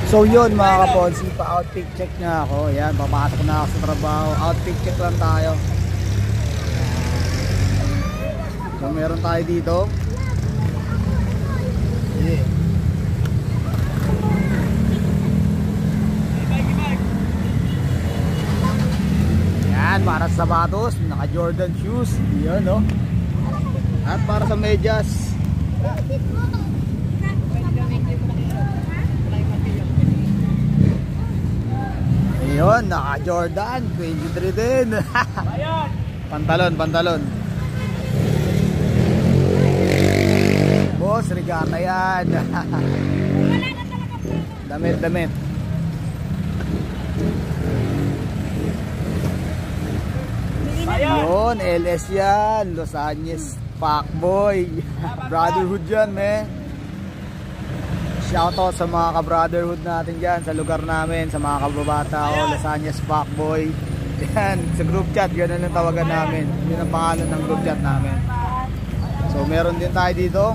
So yun mga kaponsi, pa-outfit check na ako. Ayan, papasok na ako sa trabaho. Outfit check lang tayo. So meron tayo dito. Ayan, para sa sapatos, naka Jordan shoes. Ayan, no? At para sa medyas, ayun, naka Jordan 23 din. Pantalon. Boss, regata yan. Damit. Yun, LS yan, Los Angeles Fuckboy. Brotherhood yan, man. Shoutout sa mga ka-brotherhood natin dyan sa lugar namin, sa mga kababata o Los Angeles Fuckboy. Yan, sa group chat, ganun ang tawagan namin. Yun ang pangalan ng group chat namin. So meron din tayo dito.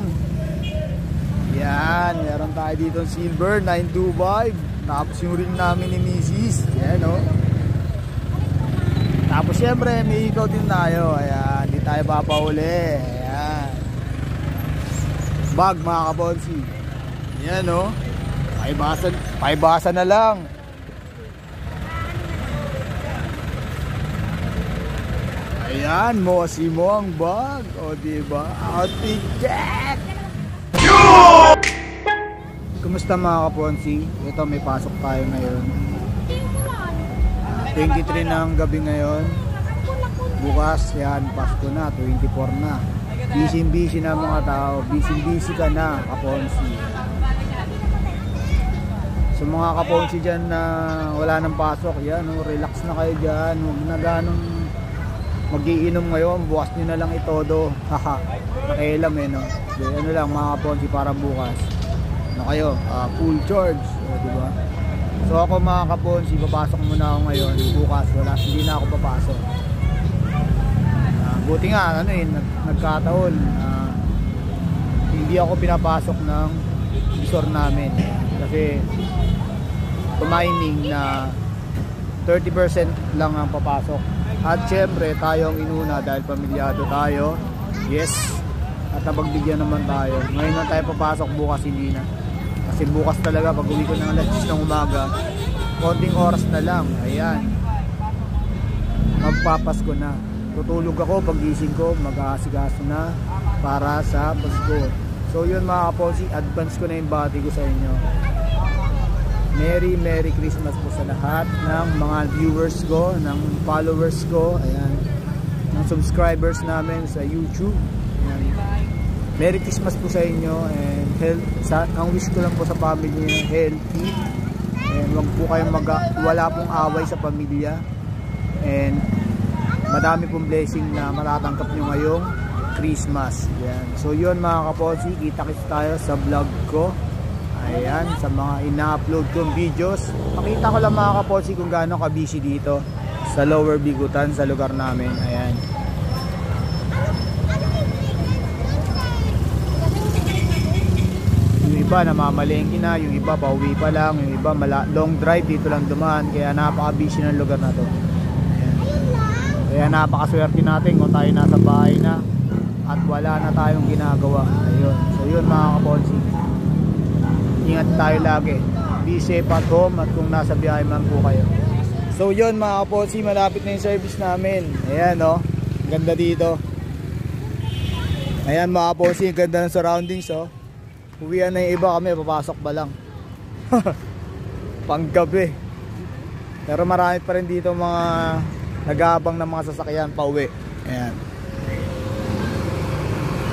Yan, meron tayo dito Silver 925. Tapos yung ring namin ni Mrs. Yan, o. Tapos syempre may ikaw din tayo. Ayan, hindi tayo papauli. Ayan, bag mga kabonsi. Ayan, o. Paibasa na lang. Ayan, mosi mo ang bag. O diba, outfit check. Kumusta mga kaponsi? Ito, may pasok tayo ngayon. 23 ng gabi ngayon. Bukas, yan, Pasko na, 24 na. Busy na mga tao. Busy ka na, kaponsi. So mga kaponsi dyan na wala nang pasok, yan, relax na kayo dyan. Huwag na ganong mag-iinom ngayon, bukas nyo na lang itodo. Haha, nakialam no. So, ano lang mga kaponsi, para bukas ano kayo, full charge, diba? So ako mga kaponsi, papasok muna ako ngayon. Bukas, hindi na ako papasok. Buti nga, nagkataon, hindi ako pinapasok ng resort namin. Kasi tumiming na 30% lang ang papasok. At syempre tayo ang inuna dahil pamilyado tayo. Yes, at napagbigyan naman tayo. Ngayon na tayo papasok, bukas hindi na. Kasi bukas talaga pag uwi ko ng alas 10 ng umaga, konting oras na lang. Ayan, magpapasko na. Tutulog ako, pagising ko mag-aasikaso na para sa Pasko. So yun mga kaponsi, advance ko na yung bati ko sa inyo. Merry Christmas po sa lahat ng mga viewers ko, ng followers ko, ayan, ng subscribers namin sa YouTube. Ayan. Merry Christmas po sa inyo, and ang wish ko lang po sa family niyo, healthy, and wag po kayong wala pong away sa pamilya, and madami pong blessing na matatanggap nyo ngayong Christmas. Ayan. So yun mga kaponsi, kita-kits tayo sa vlog ko. Ayan, sa mga ina-upload kong videos. Pakita ko lang mga kaponsi kung gaano ka-busy dito sa Lower Bigutan, sa lugar namin. Ayan. Yung iba namamalengke na, yung iba pauwi pa lang, yung iba long drive dito lang dumaan. Kaya napaka-busy ng lugar na to. Ayan. Kaya napakaswerte natin kung tayo nasa bahay na at wala na tayong ginagawa. Ayun. So yun mga kaponsi, ingat tayo lagi, be safe at home, at kung nasa biyahe man po kayo. So yun mga kaponsi, malapit na yung service namin. Ayan, no, ganda dito. Ayan mga kaponsi, ganda ng surroundings, oh. Uwian na yung iba, kami papasok pa lang. Panggabi. Pero marami pa rin dito mga nag-aabang ng mga sasakyan pa uwi. Ayan.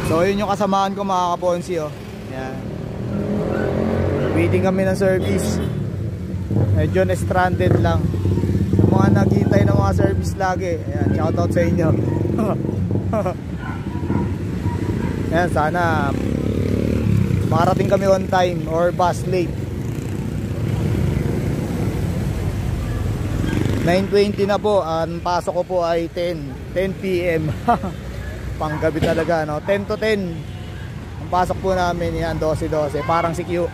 So yun yung kasamaan ko mga kaponsi, oh. Ayan, waiting kami ng service. Medyo na-stranded lang. Sa mga naghihintay ng mga service lagi, ayan, shoutout sa inyo. Ayan, sana makarating kami on time or bus late. 9:20 na po. Ang pasok ko po ay 10 PM. Panggabi talaga, no? 10 to 10 ang pasok po namin. Yan, 12-12, parang si Q.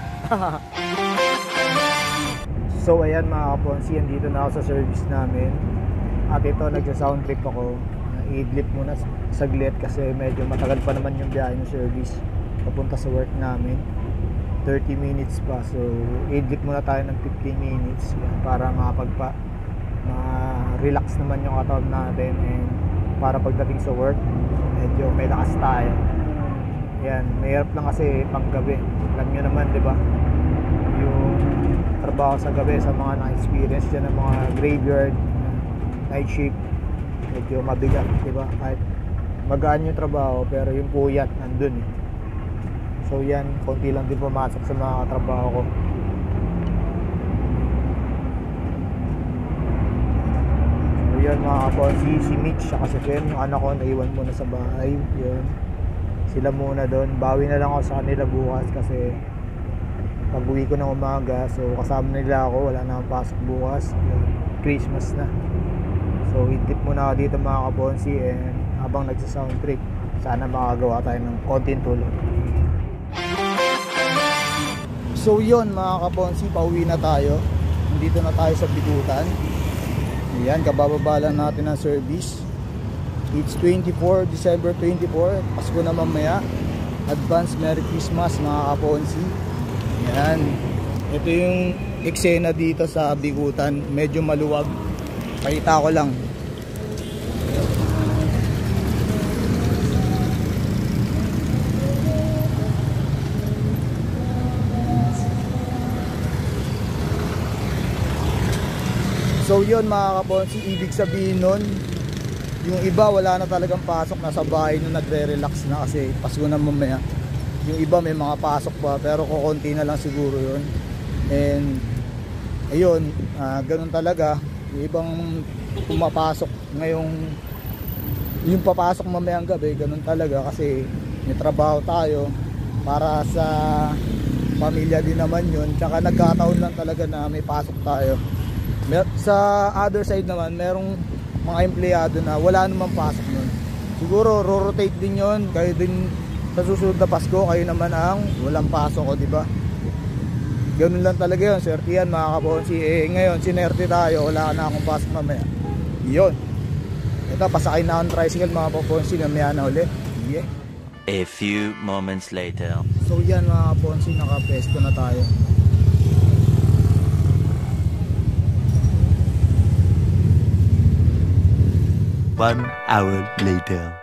So ayan mga kaponsi, andito na ako sa service namin. At ito, nagsa-sound trip ako. I-blip muna saglit kasi medyo matagal pa naman yung biyahe ng service papunta sa work namin. 30 minutes pa. So i-blip muna tayo ng 15 minutes yan, para ma-relax naman yung katawan natin, and para pagdating sa work medyo may lakas tayo. Yan, mahirap lang kasi panggabi. Alam nyo naman, di ba? Yung trabaho sa gabi, sa mga na-experience dyan ng mga graveyard, night shift, medyo mabigat, di ba? Kahit magaan yung trabaho, pero yung puyat nandun eh. So yan, konti lang din pumasok sa mga katrabaho ko. So yan mga kaponsi, si Mitch saka si Ken, yung anak ko naiwan muna sa bahay. Yun, sila muna doon. Bawi na lang ako sa kanila bukas kasi pag uwi ko ng umaga, so kasama nila ako, wala na akong pasok bukas. Yun, Christmas na. So hintip muna ako dito mga kaponsi, and habang nagsa-sound trip, sana makagawa tayo ng konting tulog. So yun mga kaponsi, pauwi na tayo. Nandito na tayo sa Bigutan. Ayan, kabababa lang natin ang service. It's December 24, Pasko na mamaya. Advance Merry Christmas mga kaponsi. Ayan, ito yung eksena dito sa Bigutan. Medyo maluwag, pakita ko lang. So yun mga kaponsi, ibig sabihin nun, yung iba wala na talagang pasok, nasa bahay na nagre-relax na kasi Pasko na mamaya. Yung iba may mga pasok pa, pero kukunti na lang siguro yun. And ayun, ganun talaga. Yung ibang pumapasok ngayong, yung papasok mamayang gabi, ganun talaga kasi may trabaho tayo para sa pamilya din naman yun. Tsaka nagkataon lang talaga na may pasok tayo. Sa other side naman, merong mga empleyado na wala namang pasok nun. Siguro ro-rotate din yon, kayo din sa susunod na Pasko, kayo naman ang walang pasok, o diba? Ganun lang talaga yun, swerte yan mga kaponsi. Ngayon, sinerte tayo, wala na akong pasok mamaya. Yun. Ito, pasakay na akong tricycle mga kaponsi, mamaya na ulit. Yeah. A few moments later. So yan mga kaponsi, nakapesto na tayo. One hour later.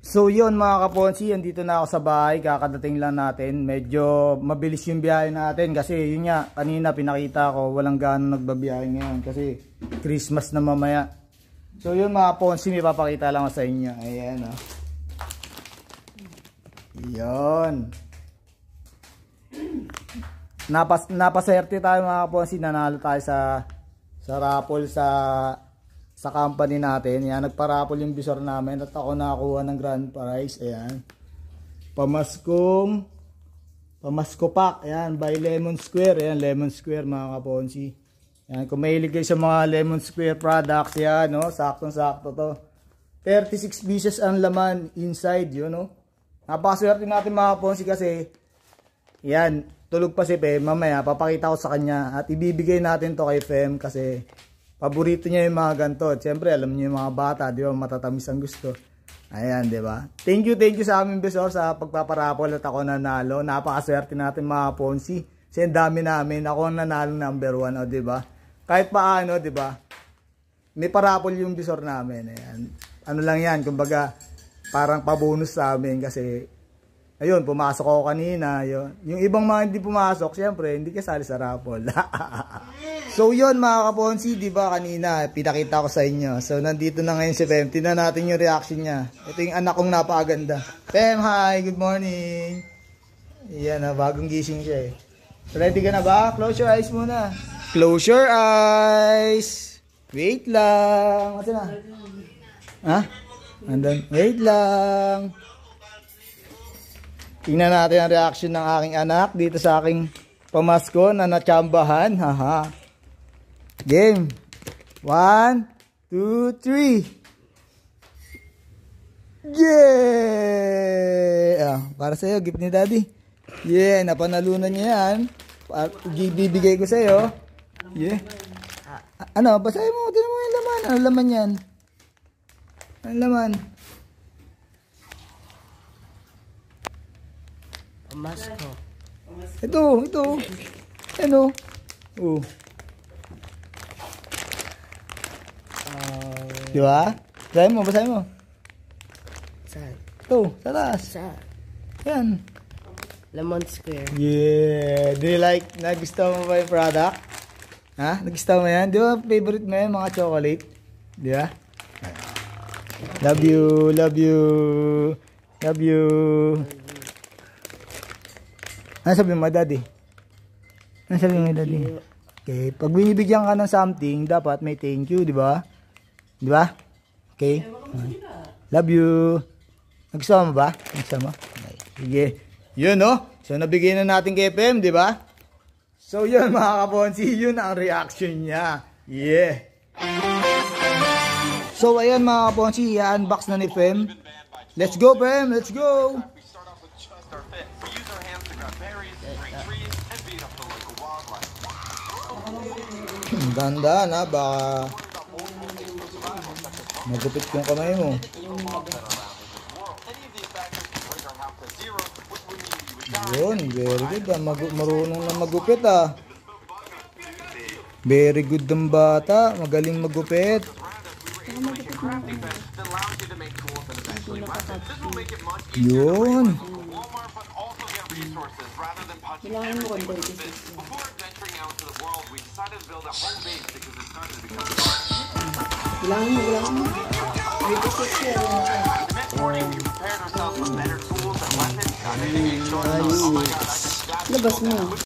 So yun mga kaponsi, andito na ako sa bahay, kakadating lang natin. Medyo mabilis yung biyahe natin kasi yun nga, kanina pinakita ko, walang gaano nagbabiyahe ngayon kasi Christmas na mamaya. So yun mga kaponsi, may papakita lang ako sa inyo. Ayan o. Yun. Napaserte tayo mga kaponsi, nanalo tayo sa raffle sa company natin. Yan, nagparapol yung visor namin at ako nakakuha ng grand prize. Ayan, Pamasko pack. Ayan, by Lemon Square. Ayan, Lemon Square mga kaponsi. Ayan, kung mahilig kayo sa mga Lemon Square products, yan, no? Saktong sakto to. 36 pieces ang laman inside, yun, no? Napakaswerte natin mga kaponsi kasi yan, tulog pa si Fem. Mamaya papakita ko sa kanya at ibibigay natin to kay Fem kasi paborito niya yung mga ganito. Siyempre, alam niyo yung mga bata, di ba? Matatamis ang gusto. Ayan, di ba? Thank you sa aming bisor sa pagpaparapol at ako nanalo. Napakaswerte natin mga Ponsi. Kasi ang dami namin. Ako ang nanalo number 1, o di ba? Kahit paano, di ba? May parapol yung bisor namin. Ayan. Ano lang yan, kumbaga, parang pabonus sa amin kasi, ayun, pumasok ako kanina. Yun. Yung ibang mga hindi pumasok, siyempre, hindi kasali sa raffle. So yun mga kaponsi, di ba kanina pinakita ko sa inyo. So nandito na ngayon si Pem. Tingnan natin yung reaction niya. Ito yung anak kong napakaganda. Pem, hi, good morning. Yan na, bagong gising siya eh. Ready ka na ba? Close your eyes muna. Close your eyes. Wait lang. What's na? Ha? Andun. Wait lang. Tingnan natin ang reaction ng aking anak dito sa aking pamasko na natsambahan. Haha. Game. 1, 2, 3. Yeah! Para sa'yo, gift ni Daddy. Yeah, napanalunan niya yan. Bibigay ko sa'yo. Yeah. Ano, basahin mo. Tingnan mo yung laman. Ano laman yan? Ano laman? Pamasko. Ito. Ano? Oh. Di ba? Basahin mo. Saan? Ito, sa taas. Saan? Yan. Lemon Square. Yeah. Do you like, nagustuhan mo ba yung product? Ha? Nagustuhan mo yan? Di ba favorite mo yan, mga chocolate? Di ba? Love you. Ano sabi mo, Daddy? Okay, pag binibigyan ka ng something, dapat may thank you, di ba? Di ba? Okay? Love you. Nagustuhan mo ba? Nagustuhan mo? Okay. Sige. Yun, no? So, nabigyan na natin kay Pem, di ba? So, yun, mga kaponsi, yun ang reaction niya. Yeah. So, ayan, mga kaponsi, i-unbox na ni Pem. Let's go, Pem. Let's go. Ganda na, baka magupit yung kamay mo. Yun, very good. Marunong na magupit ah. Very good ang bata. Magaling magupit. Yun. Kailangan mo konti. Kailangan mo. Labas mo.